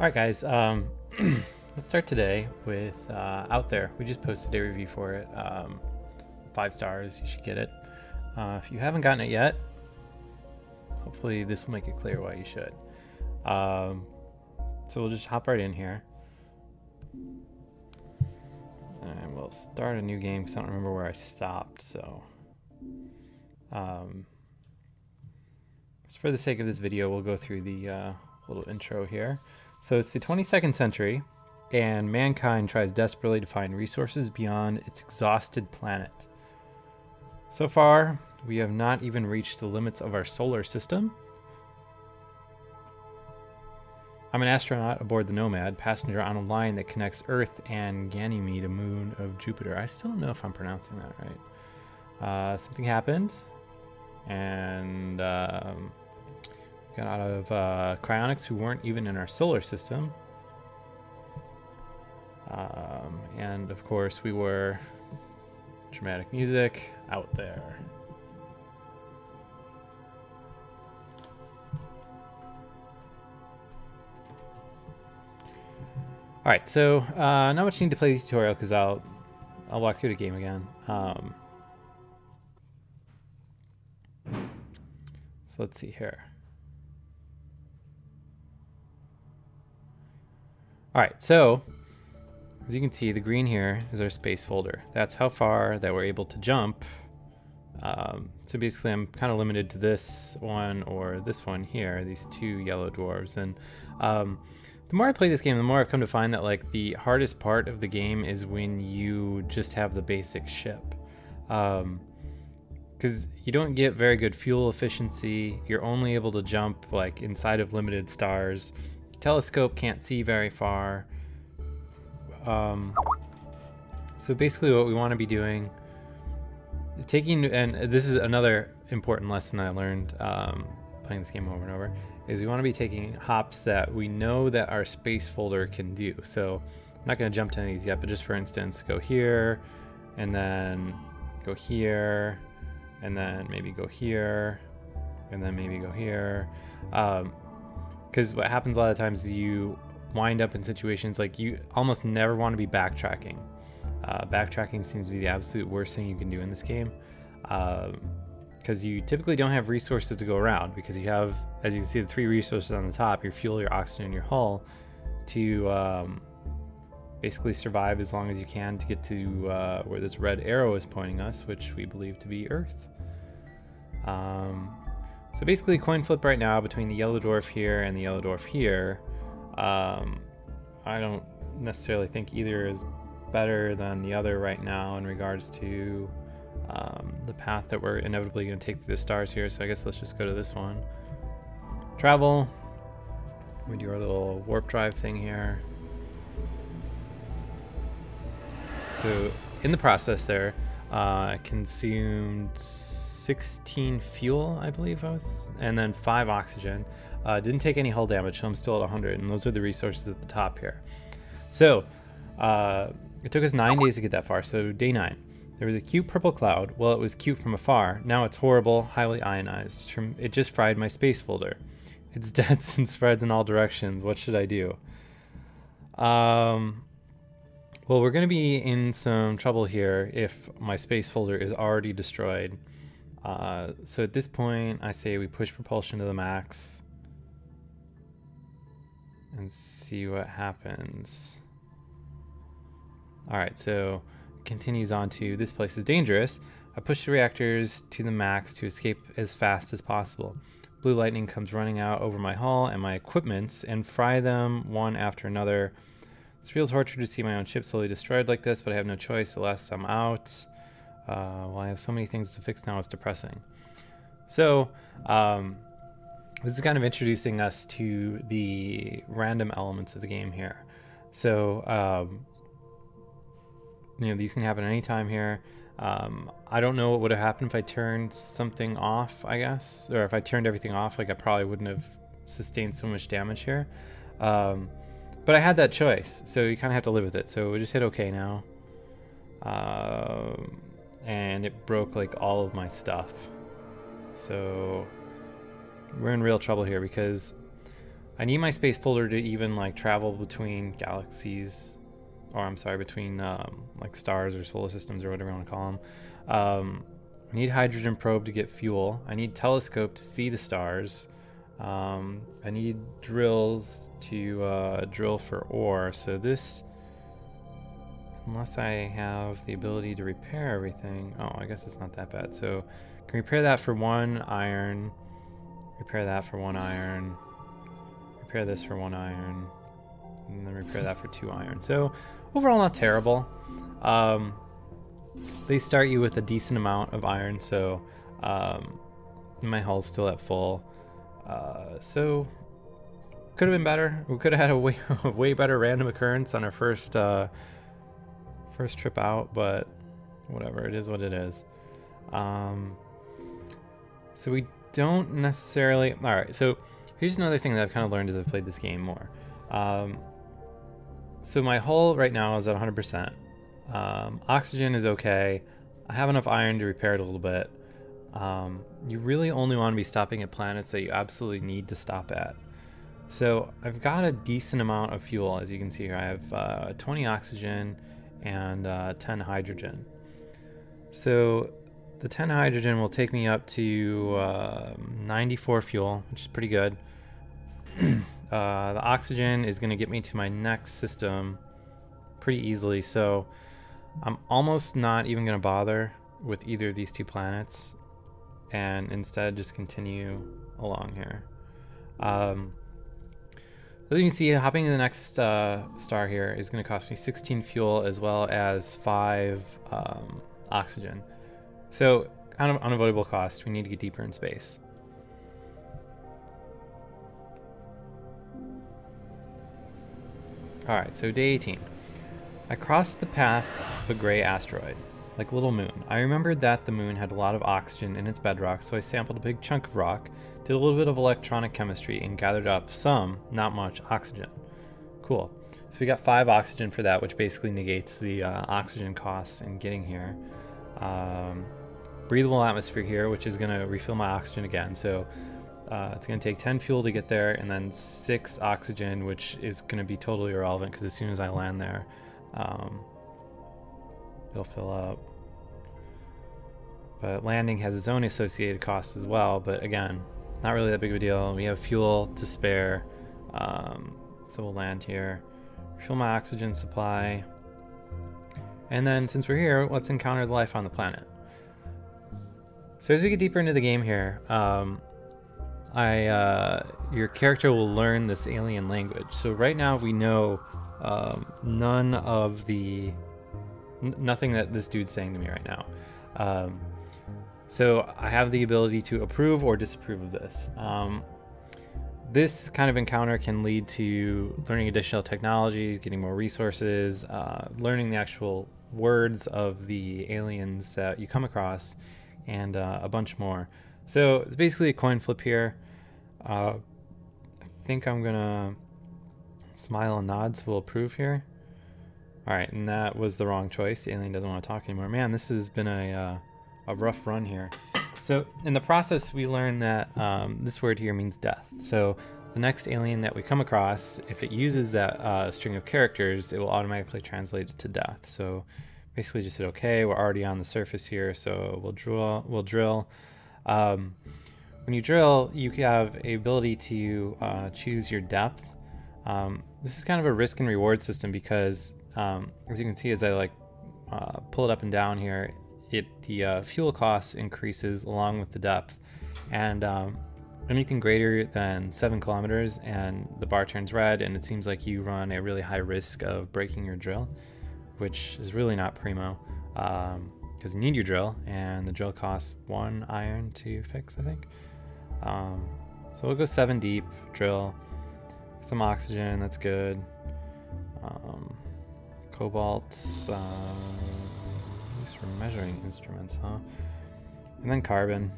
Alright guys, let's start today with Out There. We just posted a review for it. 5 stars, you should get it. If you haven't gotten it yet, hopefully this will make it clear why you should. So we'll just hop right in here. And we'll start a new game because I don't remember where I stopped, so... for the sake of this video, we'll go through the little intro here. So it's the 22nd century, and mankind tries desperately to find resources beyond its exhausted planet. So far, we have not even reached the limits of our solar system. I'm an astronaut aboard the Nomad, passenger on a line that connects Earth and Ganymede, a moon of Jupiter. I still don't know if I'm pronouncing that right. Something happened, and got out of cryonics who weren't even in our solar system. And of course we were dramatic music out there. Alright, so not much need to play the tutorial because I'll walk through the game again. So let's see here. Alright, so as you can see, the green here is our space folder. That's how far that we're able to jump. So basically I'm kind of limited to this one or this one here, these two yellow dwarves. And the more I play this game, the more I've come to find that like the hardest part of the game is when you just have the basic ship. Because you don't get very good fuel efficiency. You're only able to jump like inside of limited stars. Telescope can't see very far. So basically what we want to be doing, and this is another important lesson I learned playing this game over and over, is we want to be taking hops that we know that our space folder can do. So I'm not going to jump to any of these yet, but just for instance, go here, and then go here, and then maybe go here, and then maybe go here. Because what happens a lot of times is you wind up in situations like you almost never want to be backtracking. Backtracking seems to be the absolute worst thing you can do in this game. Because you typically don't have resources to go around, because you have, as you can see, the 3 resources on the top: your fuel, your oxygen, and your hull, to basically survive as long as you can to get to where this red arrow is pointing us, which we believe to be Earth. So basically coin flip right now between the yellow dwarf here and the yellow dwarf here. I don't necessarily think either is better than the other right now in regards to the path that we're inevitably going to take through the stars here, so I guess let's just go to this one. Travel. We do our little warp drive thing here. So in the process there, I consumed 16 fuel, I believe I was, and then 5 oxygen. Didn't take any hull damage, so I'm still at 100, and those are the resources at the top here. So it took us 9 days to get that far, so day 9. There was a cute purple cloud. Well, it was cute from afar. Now it's horrible, highly ionized. It just fried my space folder. It's dense and spreads in all directions. What should I do? Well, we're going to be in some trouble here if my space folder is already destroyed. So at this point, I say we push propulsion to the max and see what happens. Alright, so it continues on to this place is dangerous. I push the reactors to the max to escape as fast as possible. Blue lightning comes running out over my hull and my equipments and fry them one after another. It's real torture to see my own ship slowly destroyed like this, but I have no choice unless I'm out. Well, I have so many things to fix now, it's depressing. So, this is kind of introducing us to the random elements of the game here. So, you know, these can happen anytime here. I don't know what would have happened if I turned something off, I guess. Or if I turned everything off, like I probably wouldn't have sustained so much damage here. But I had that choice, so you kind of have to live with it. So we just hit OK now. And it broke like all of my stuff. So we're in real trouble here because I need my space folder to even like travel between galaxies, or I'm sorry, between like stars or solar systems or whatever you want to call them. I need hydrogen probe to get fuel. I need telescope to see the stars. I need drills to drill for ore. So this, unless I have the ability to repair everything, oh, I guess it's not that bad. So I can repair that for 1 iron, repair that for 1 iron, repair this for 1 iron, and then repair that for 2 iron. So overall not terrible. They start you with a decent amount of iron, so my hull's still at full. So could have been better. We could have had a way better random occurrence on our first trip out, but whatever, it is what it is. So we don't necessarily... Alright, so here's another thing that I've kind of learned as I've played this game more. So my hull right now is at 100%. Oxygen is okay. I have enough iron to repair it a little bit. You really only want to be stopping at planets that you absolutely need to stop at. So I've got a decent amount of fuel, as you can see here. I have 20 oxygen and 10 hydrogen. So the 10 hydrogen will take me up to 94 fuel, which is pretty good. The oxygen is going to get me to my next system pretty easily, so I'm almost not even going to bother with either of these 2 planets, and instead just continue along here. As you can see, hopping to the next star here is going to cost me 16 fuel as well as 5 oxygen. So kind of unavoidable cost. We need to get deeper in space. Alright, so day 18. I crossed the path of a gray asteroid, like a little moon. I remembered that the moon had a lot of oxygen in its bedrock, so I sampled a big chunk of rock, did a little bit of electronic chemistry, and gathered up some, not much, oxygen. Cool. So we got 5 oxygen for that, which basically negates the oxygen costs in getting here. Breathable atmosphere here, which is going to refill my oxygen again. So it's going to take 10 fuel to get there, and then 6 oxygen, which is going to be totally irrelevant because as soon as I land there, it'll fill up. But landing has its own associated costs as well, but again, not really that big of a deal. We have fuel to spare, so we'll land here, refill my oxygen supply, and then since we're here, let's encounter the life on the planet. So as we get deeper into the game here, your character will learn this alien language. So right now we know nothing that this dude's saying to me right now. So I have the ability to approve or disapprove of this. This kind of encounter can lead to learning additional technologies, getting more resources, learning the actual words of the aliens that you come across, and a bunch more. So it's basically a coin flip here. I think I'm gonna smile and nod, so we'll approve here. Alright, and that was the wrong choice. The alien doesn't want to talk anymore. Man, this has been a rough run here. So in the process, we learned that this word here means death. So the next alien that we come across, if it uses that string of characters, it will automatically translate it to death. So basically just hit OK. We're already on the surface here, so we'll drill. When you drill, you have a ability to choose your depth. This is kind of a risk and reward system because, as you can see, as I pull it up and down here, the fuel cost increases along with the depth, and anything greater than 7 kilometers and the bar turns red, and it seems like you run a really high risk of breaking your drill, which is really not primo, because you need your drill, and the drill costs 1 iron to fix, I think. So we'll go 7 deep, drill, some oxygen, that's good. Cobalt, at least for measuring instruments, huh? And then carbon.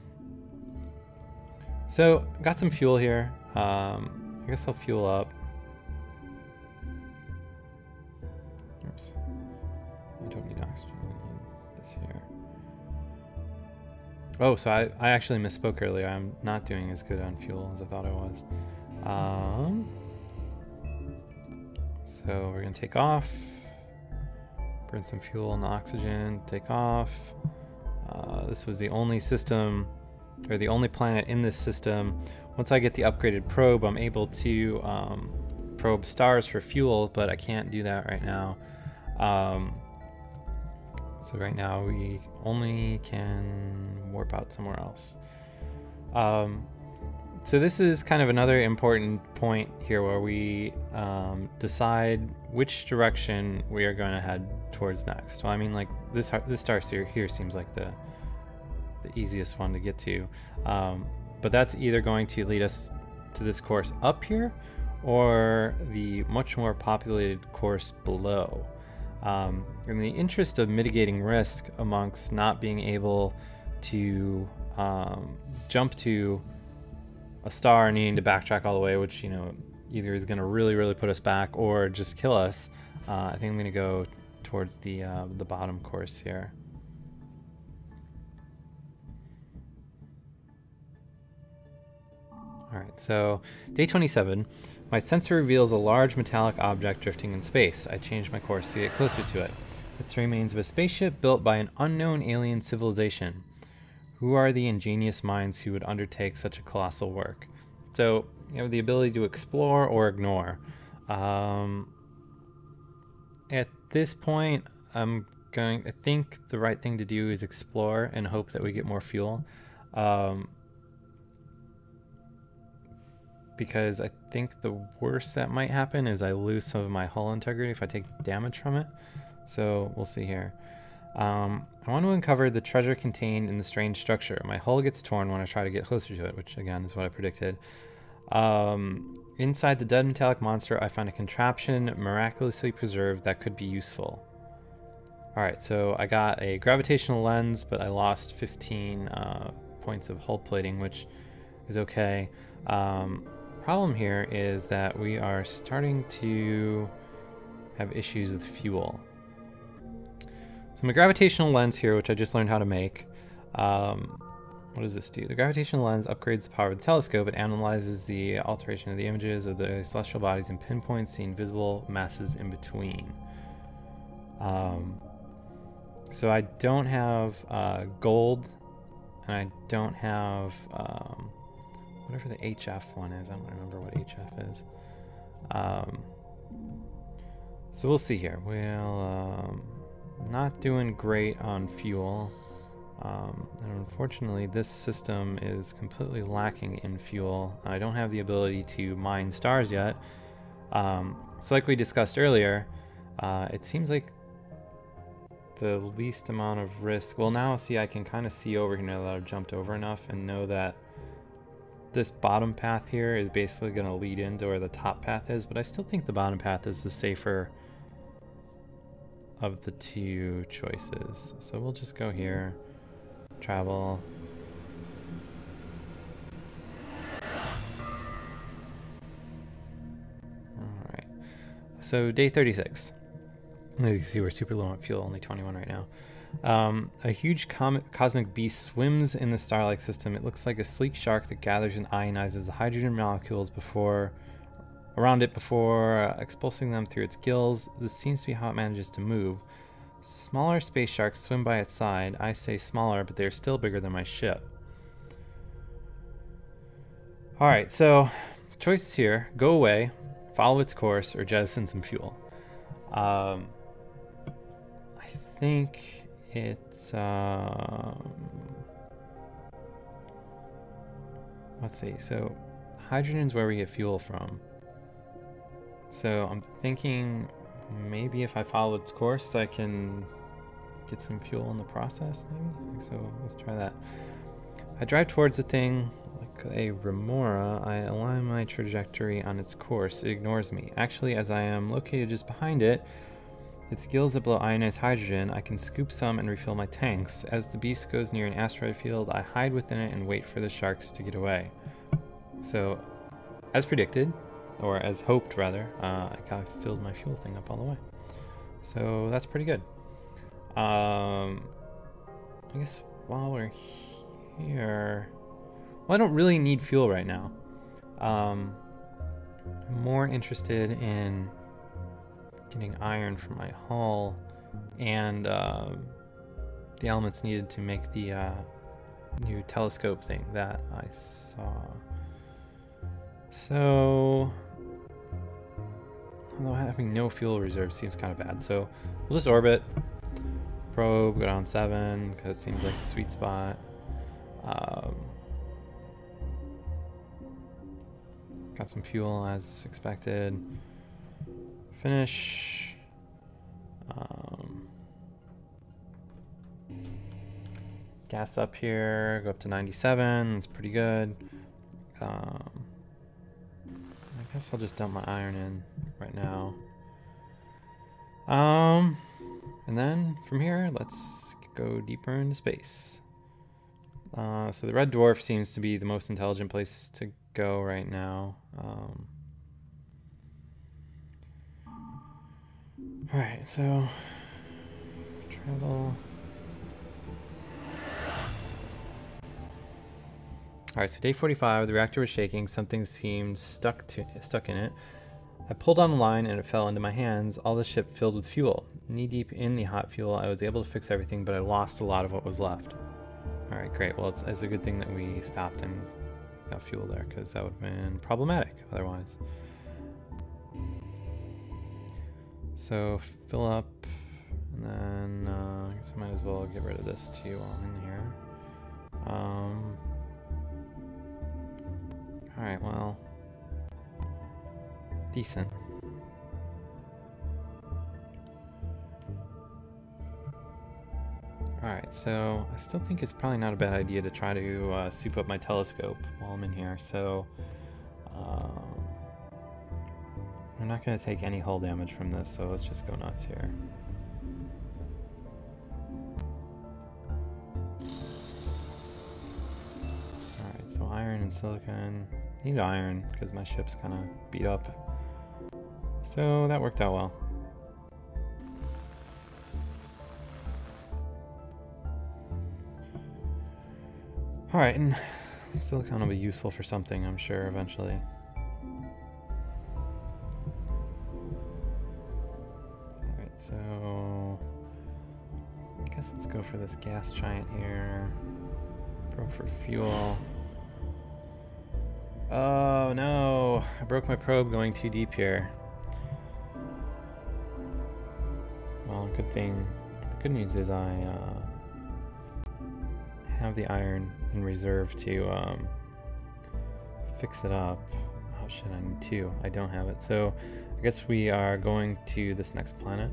So got some fuel here. I guess I'll fuel up. Oops. I don't need oxygen. I need this here. Oh, so I actually misspoke earlier. I'm not doing as good on fuel as I thought I was. So we're gonna take off, burn some fuel and oxygen, take off. This was the only system, or the only planet in this system. Once I get the upgraded probe, I'm able to probe stars for fuel, but I can't do that right now. So right now we only can warp out somewhere else. So this is kind of another important point here where we decide which direction we are going to head towards next. Well, I mean, like this star here seems like the easiest one to get to, but that's either going to lead us to this course up here or the much more populated course below. In the interest of mitigating risk amongst not being able to jump to a star and needing to backtrack all the way, which, you know, either is going to really put us back or just kill us, I think I'm going to go towards the bottom course here. All right, so day 27. My sensor reveals a large metallic object drifting in space. I change my course to get closer to it. It's the remains of a spaceship built by an unknown alien civilization. Who are the ingenious minds who would undertake such a colossal work? So you have the ability to explore or ignore. At this point, I think the right thing to do is explore and hope that we get more fuel. Because I think the worst that might happen is I lose some of my hull integrity if I take damage from it. So we'll see here. I want to uncover the treasure contained in the strange structure. My hull gets torn when I try to get closer to it, which again is what I predicted. Inside the dead metallic monster, I find a contraption miraculously preserved that could be useful. Alright, so I got a gravitational lens, but I lost 15 points of hull plating, which is okay. Problem here is that we are starting to have issues with fuel. So my gravitational lens here, which I just learned how to make, what does this do? The gravitational lens upgrades the power of the telescope. It analyzes the alteration of the images of the celestial bodies and pinpoints the invisible masses in between. So I don't have gold, and I don't have whatever the HF one is. I don't remember what HF is. So we'll see here. We'll not doing great on fuel. And unfortunately, this system is completely lacking in fuel. I don't have the ability to mine stars yet. So like we discussed earlier, it seems like the least amount of risk. Well, now see, I can kind of see over here now that I've jumped over enough and know that this bottom path here is basically going to lead into where the top path is, but I still think the bottom path is the safer of the two choices. So we'll just go here, travel. Alright, so day 36. As you can see, we're super low on fuel, only 21 right now. A huge cosmic beast swims in the star-like system. It looks like a sleek shark that gathers and ionizes the hydrogen molecules around it before expulsing them through its gills. This seems to be how it manages to move. Smaller space sharks swim by its side. I say smaller, but they're still bigger than my ship. Alright, so choices here. Go away, follow its course, or jettison some fuel. I think it's let's see, so hydrogen's where we get fuel from, so I'm thinking maybe if I follow its course I can get some fuel in the process, maybe. So let's try that. I drive towards the thing like a remora. I align my trajectory on its course. It ignores me. Actually, as I am located just behind it, its gills that blow ionized hydrogen, I can scoop some and refill my tanks. As the beast goes near an asteroid field, I hide within it and wait for the sharks to get away. So, as predicted, or as hoped rather, I filled my fuel thing up all the way. So that's pretty good. I guess while we're here, well, I don't really need fuel right now. I'm more interested in getting iron for my hull and the elements needed to make the new telescope thing that I saw. So, although having no fuel reserve seems kind of bad, so we'll just orbit, probe, go down 7 because it seems like the sweet spot. Got some fuel as expected. Finish. Gas up here, go up to 97, it's pretty good. I guess I'll just dump my iron in right now. And then from here, let's go deeper into space. So the red dwarf seems to be the most intelligent place to go right now. Alright, so travel. Alright, so day 45, the reactor was shaking, something seemed stuck in it. I pulled on the line and it fell into my hands, all the ship filled with fuel. Knee deep in the hot fuel, I was able to fix everything, but I lost a lot of what was left. Alright, great. Well, it's a good thing that we stopped and got fuel there, because that would have been problematic otherwise. So, fill up, and then I guess I might as well get rid of this too while I'm in here. Alright, well, decent. Alright, so I still think it's probably not a bad idea to try to soup up my telescope while I'm in here, so I'm not going to take any hull damage from this, so let's just go nuts here. Alright, so iron and silicon. Need iron because my ship's kind of beat up. So that worked out well. Alright, and silicon will be useful for something, I'm sure, eventually. Alright, so I guess let's go for this gas giant here. Probe for fuel. Oh no, I broke my probe going too deep here. Well, good thing, the good news is I have the iron in reserve to fix it up. Oh shit, I need 2. I don't have it. So I guess we are going to this next planet,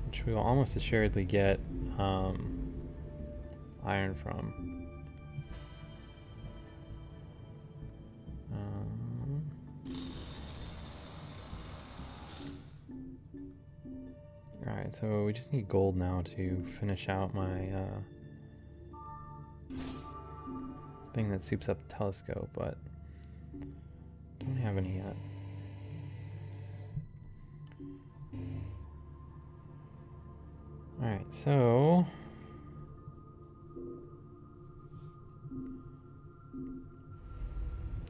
which we will almost assuredly get iron from. Alright, so we just need gold now to finish out my thing that soups up the telescope, but don't have any yet. Alright, so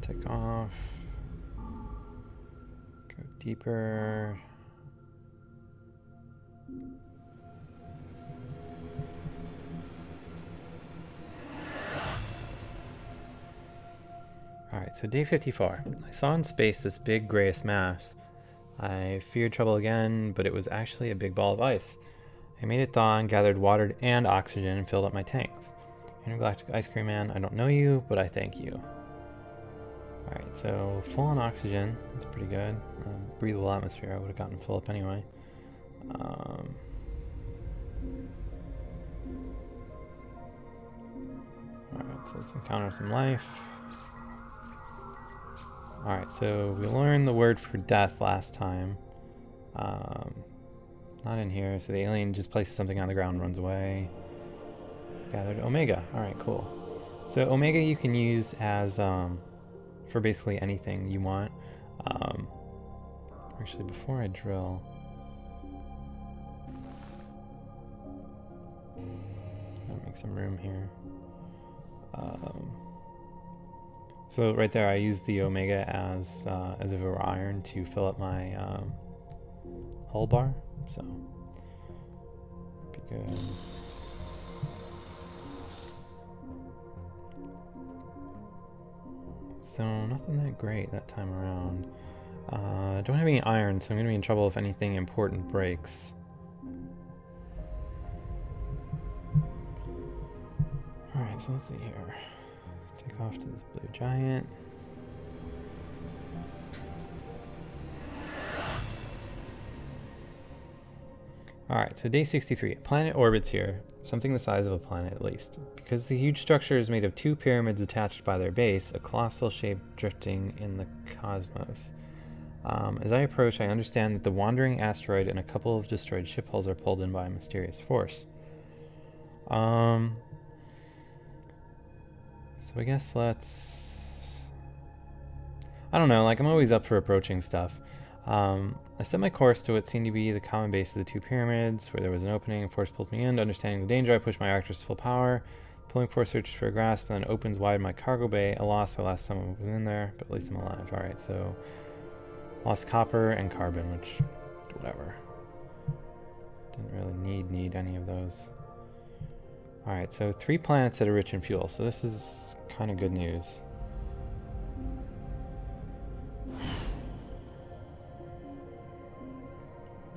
take off, go deeper. Alright, so day 54. I saw in space this big grayish mass. I feared trouble again, but it was actually a big ball of ice. I made it thaw and gathered water and oxygen and filled up my tanks. Intergalactic Ice Cream Man, I don't know you, but I thank you. Alright, so full on oxygen. That's pretty good. Breathable atmosphere, I would have gotten full up anyway. Alright, so let's encounter some life. Alright, so we learned the word for death last time. Not in here, so the alien just places something on the ground and runs away. Gathered Omega. Alright, cool. So Omega you can use as for basically anything you want. Actually, before I drill, I'll make some room here. So right there, I used the omega as if it were iron to fill up my hull bar. So be good. So nothing that great that time around. Don't have any iron, so I'm gonna be in trouble if anything important breaks. Alright, so let's see here. Take off to this blue giant. Alright, so day 63. A planet orbits here, something the size of a planet at least. Because the huge structure is made of two pyramids attached by their base, a colossal shape drifting in the cosmos. As I approach, I understand that the wandering asteroid and a couple of destroyed ship hulls are pulled in by a mysterious force. So I guess let's... I don't know, like I'm always up for approaching stuff. I set my course to what seemed to be the common base of the two pyramids, where there was an opening. Force pulls me in. Understanding the danger, I push my reactors to full power. Pulling force searches for a grasp, and then opens wide my cargo bay. A loss, I lost someone was in there, but at least I'm alive. Alright, so... lost copper and carbon, which... whatever. Didn't really need any of those. Alright, so 3 planets that are rich in fuel, so this is kind of good news.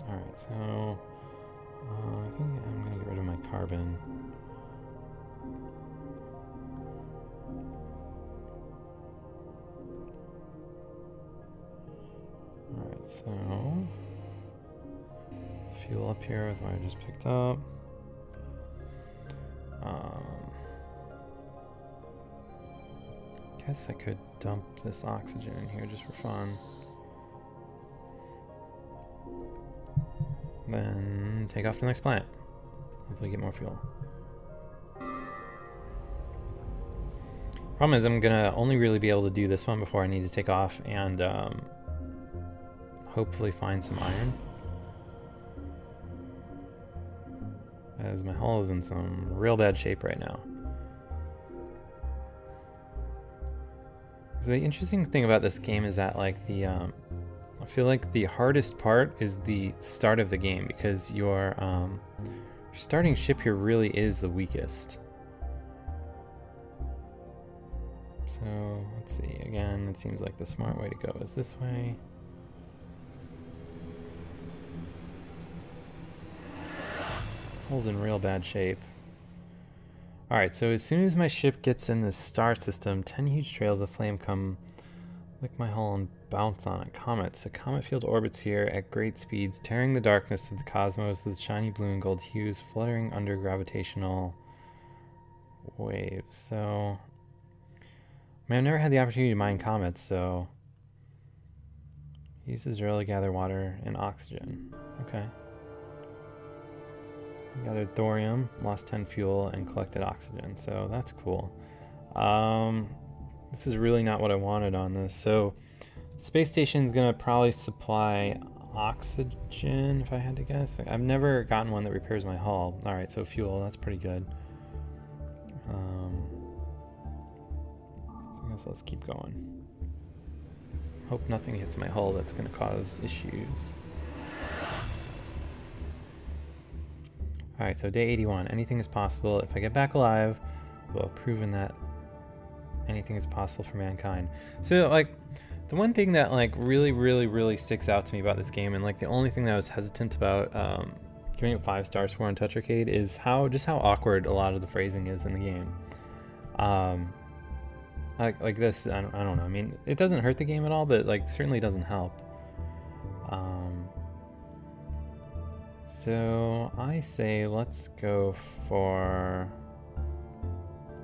Alright, so I think I'm going to get rid of my carbon. Alright, so fuel up here with what I just picked up. Guess I could dump this oxygen in here just for fun. Then take off to the next planet. Hopefully get more fuel. Problem is I'm gonna only really be able to do this one before I need to take off and hopefully find some iron. As my hull is in some real bad shape right now. So the interesting thing about this game is that like the I feel like the hardest part is the start of the game because your starting ship here really is the weakest. So let's see, again, it seems like the smart way to go is this way. Hull's in real bad shape. Alright, so as soon as my ship gets in this star system, 10 huge trails of flame come, lick my hull and bounce on it. Comets. A comet field orbits here at great speeds, tearing the darkness of the cosmos with shiny blue and gold hues, fluttering under gravitational waves. So, I mean, I've never had the opportunity to mine comets, so... Uses drill to gather water and oxygen. Okay. Gathered thorium, lost 10 fuel, and collected oxygen, so that's cool. This is really not what I wanted on this. So, space station's gonna probably supply oxygen, if I had to guess. I've never gotten one that repairs my hull. Alright, so fuel, that's pretty good. I guess let's keep going. Hope nothing hits my hull that's gonna cause issues. Alright, so day 81. Anything is possible. If I get back alive, we'll have proven that anything is possible for mankind. So, like, the one thing that, like, really sticks out to me about this game, and, like, the only thing that I was hesitant about giving it 5 stars for on TouchArcade is just how awkward a lot of the phrasing is in the game. Like this, I don't know. I mean, it doesn't hurt the game at all, but, like, certainly doesn't help. So I say let's go for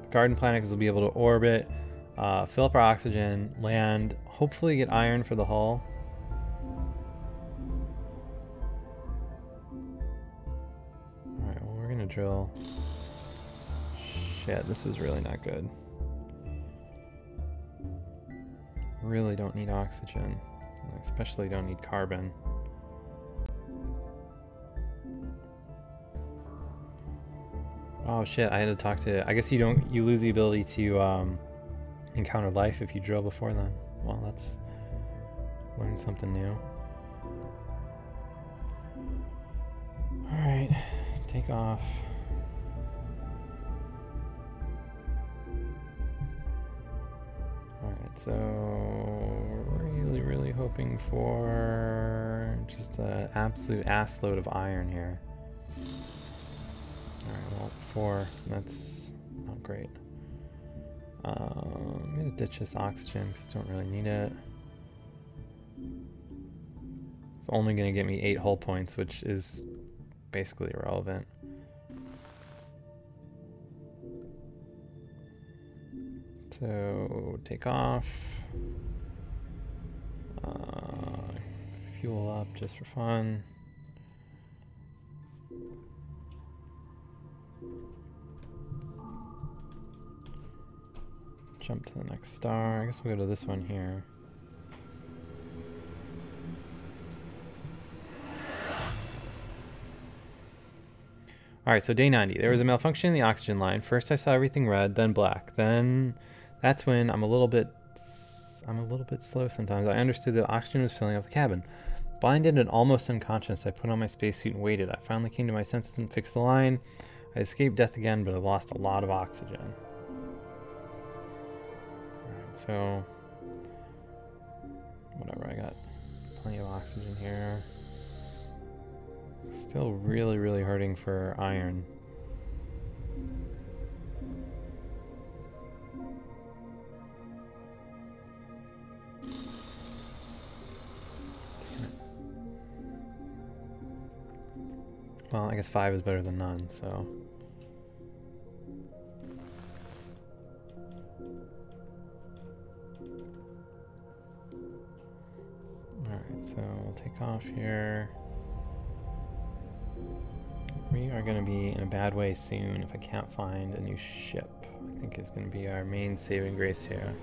the garden planet because we'll be able to orbit, fill up our oxygen, land, hopefully get iron for the hull. Alright, well we're gonna drill. Shit, this is really not good. Really don't need oxygen. Especially don't need carbon. Oh shit, I had to talk to... I guess you lose the ability to encounter life if you drill before then. Well, that's learn something new. Alright, take off. Alright, so really hoping for just an absolute ass load of iron here. Alright, well, 4, that's not great. I'm gonna ditch this oxygen because I don't really need it. It's only gonna get me 8 hull points, which is basically irrelevant. So take off. Fuel up just for fun. Jump to the next star. I guess we'll go to this one here. Alright, so day 90. There was a malfunction in the oxygen line. First I saw everything red, then black. Then that's when I'm a little bit slow sometimes. I understood that oxygen was filling up the cabin. Blinded and almost unconscious, I put on my spacesuit and waited. I finally came to my senses and fixed the line. I escaped death again, but I lost a lot of oxygen. Alright, so whatever, I got plenty of oxygen here. Still really hurting for iron. Well, I guess 5 is better than none, so. Alright, so we'll take off here. We are going to be in a bad way soon if I can't find a new ship. I think is going to be our main saving grace here.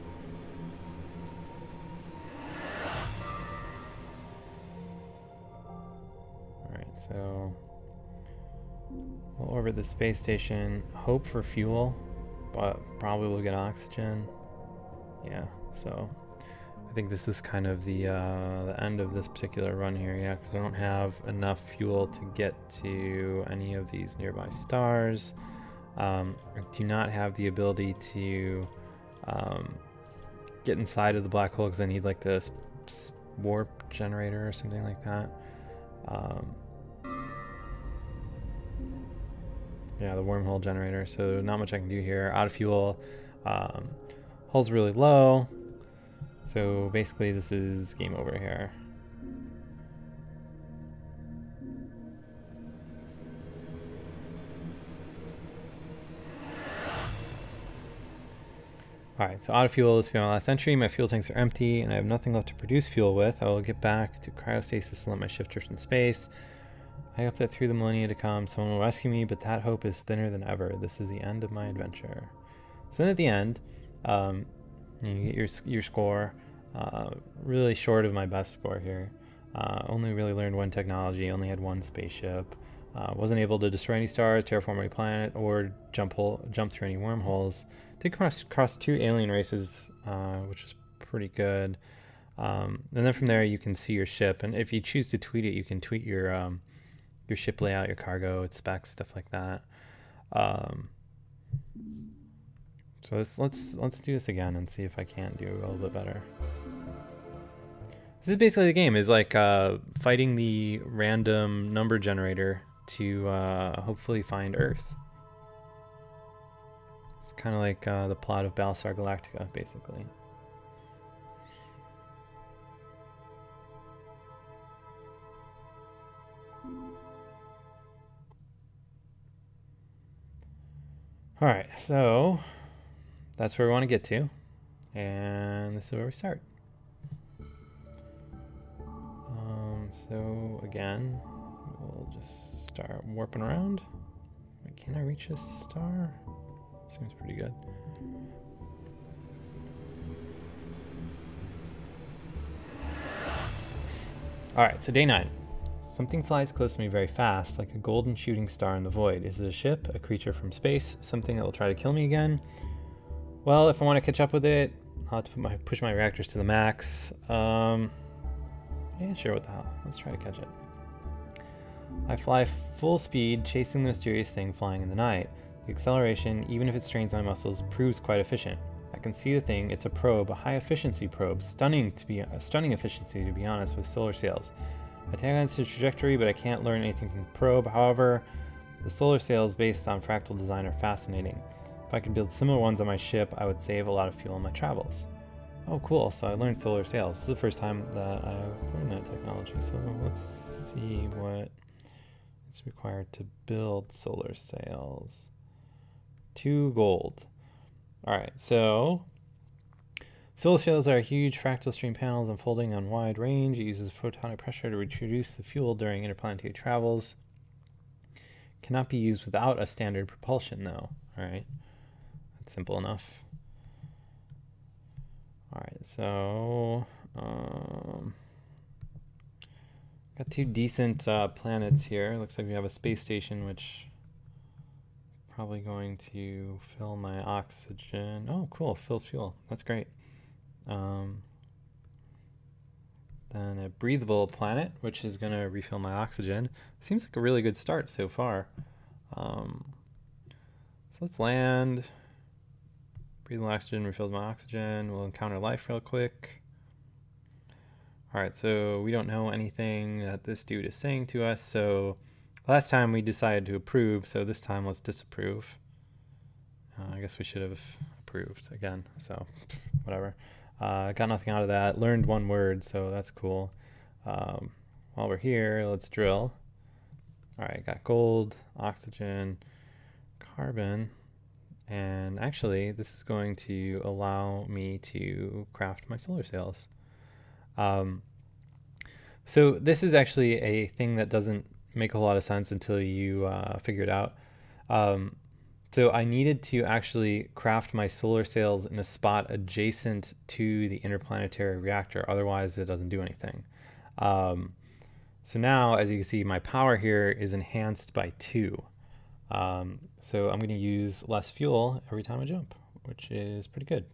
Alright, so we'll orbit the space station, hope for fuel, but probably we'll get oxygen. Yeah, so I think this is kind of the end of this particular run here, yeah, because I don't have enough fuel to get to any of these nearby stars. I do not have the ability to get inside of the black hole because I need like the warp generator or something like that. Yeah, the wormhole generator, so not much I can do here. Out of fuel, hull's really low. So basically this is game over here. Alright, so out of fuel, this will be my last entry. My fuel tanks are empty and I have nothing left to produce fuel with. I will get back to cryostasis and let my ship drift in space. I hope that through the millennia to come, someone will rescue me, but that hope is thinner than ever. This is the end of my adventure. So then at the end, you get your score. Really short of my best score here. Only really learned one technology, only had one spaceship. Wasn't able to destroy any stars, terraform any planet, or jump through any wormholes. Did come across 2 alien races, which is pretty good. And then from there you can see your ship, and if you choose to tweet it, you can tweet your ship layout, your cargo, its specs, stuff like that. So let's do this again and see if I can't do a little bit better. This is basically the game, is like fighting the random number generator to hopefully find Earth. It's kind of like the plot of Battlestar Galactica, basically. Alright, so that's where we want to get to, and this is where we start. So again, we'll just start warping around. Wait, can I reach this star? Seems pretty good. Alright, so day 9. Something flies close to me very fast, like a golden shooting star in the void. Is it a ship, a creature from space, something that will try to kill me again? Well, if I want to catch up with it, I'll have to push my reactors to the max. Yeah, sure, what the hell. Let's try to catch it. I fly full speed, chasing the mysterious thing flying in the night. The acceleration, even if it strains my muscles, proves quite efficient. I can see the thing. It's a probe, a high-efficiency probe, stunning efficiency, to be honest, with solar sails. I take on its trajectory, but I can't learn anything from the probe. However, the solar sails based on fractal design are fascinating. If I could build similar ones on my ship, I would save a lot of fuel in my travels. Oh, cool. So I learned solar sails. This is the first time that I've learned that technology. So let's see what it's required to build solar sails. 2 gold. All right, so solar sails are huge fractal stream panels unfolding on wide range. It uses photonic pressure to reduce the fuel during interplanetary travels. Cannot be used without a standard propulsion, though. All right, that's simple enough. All right, so got 2 decent planets here. Looks like we have a space station, which probably going to fill my oxygen. Oh, cool, filled fuel. That's great. Then a breathable planet, which is going to refill my oxygen. Seems like a really good start so far. So let's land. Breathable oxygen refills my oxygen. We'll encounter life real quick. All right, so we don't know anything that this dude is saying to us, so last time we decided to approve, so this time let's disapprove. I guess we should have approved again, so whatever. Got nothing out of that. Learned 1 word, so that's cool. While we're here, let's drill. All right, got gold, oxygen, carbon, and actually this is going to allow me to craft my solar sails. So this is actually a thing that doesn't make a whole lot of sense until you figure it out. So I needed to actually craft my solar sails in a spot adjacent to the interplanetary reactor, otherwise it doesn't do anything. So now, as you can see, my power here is enhanced by 2. So I'm going to use less fuel every time I jump, which is pretty good.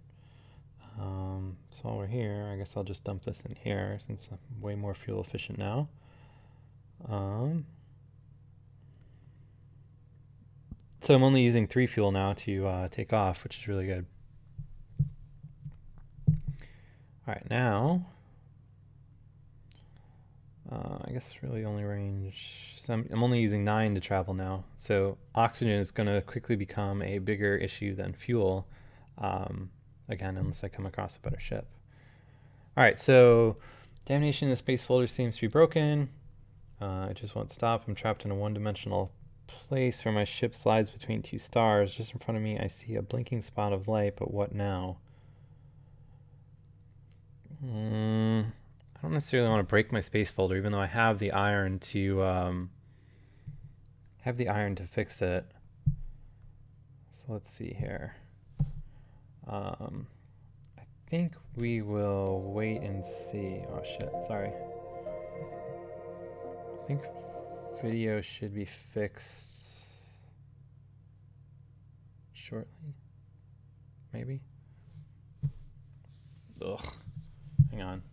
So while we're here, I guess I'll just dump this in here since I'm way more fuel efficient now. So I'm only using 3 fuel now to take off, which is really good. All right, now, I guess really only range, so I'm only using 9 to travel now. So oxygen is going to quickly become a bigger issue than fuel, again, unless I come across a better ship. All right, so damnation in the space folder seems to be broken. It just won't stop. I'm trapped in a one-dimensional place where my ship slides between 2 stars. Just in front of me, I see a blinking spot of light, but what now? I don't necessarily want to break my space folder, even though I have the iron to fix it. So let's see here. I think we will wait and see. Oh shit, sorry. I think video should be fixed shortly, maybe. Ugh, hang on.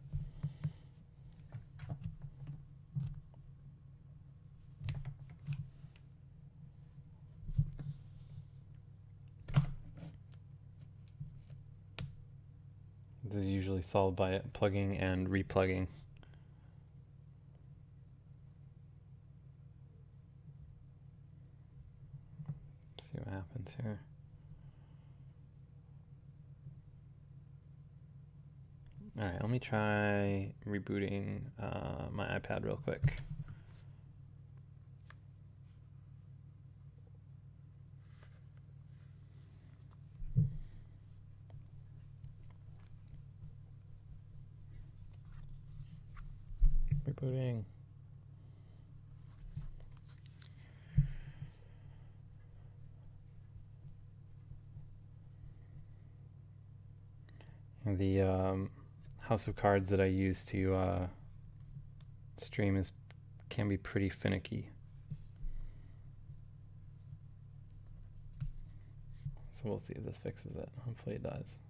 This is usually solved by plugging and replugging. See what happens here. All right, let me try rebooting my iPad real quick. Rebooting. And the House of Cards that I use to stream can be pretty finicky. So we'll see if this fixes it. Hopefully it does.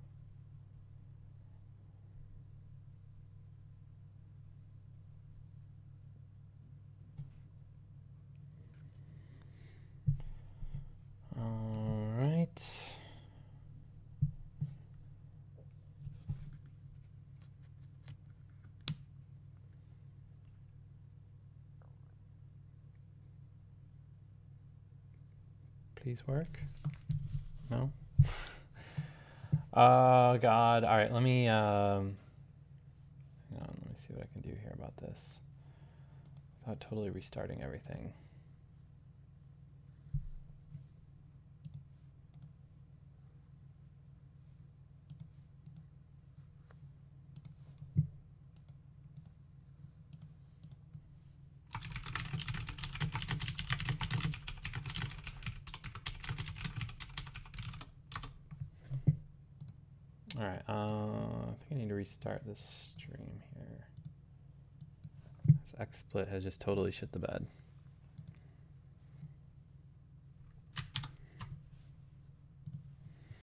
All right. Please work. No? Oh God. All right, let me hang on, let me see what I can do here about this without totally restarting everything. All right, I think I need to restart this stream here. This XSplit has just totally shit the bed.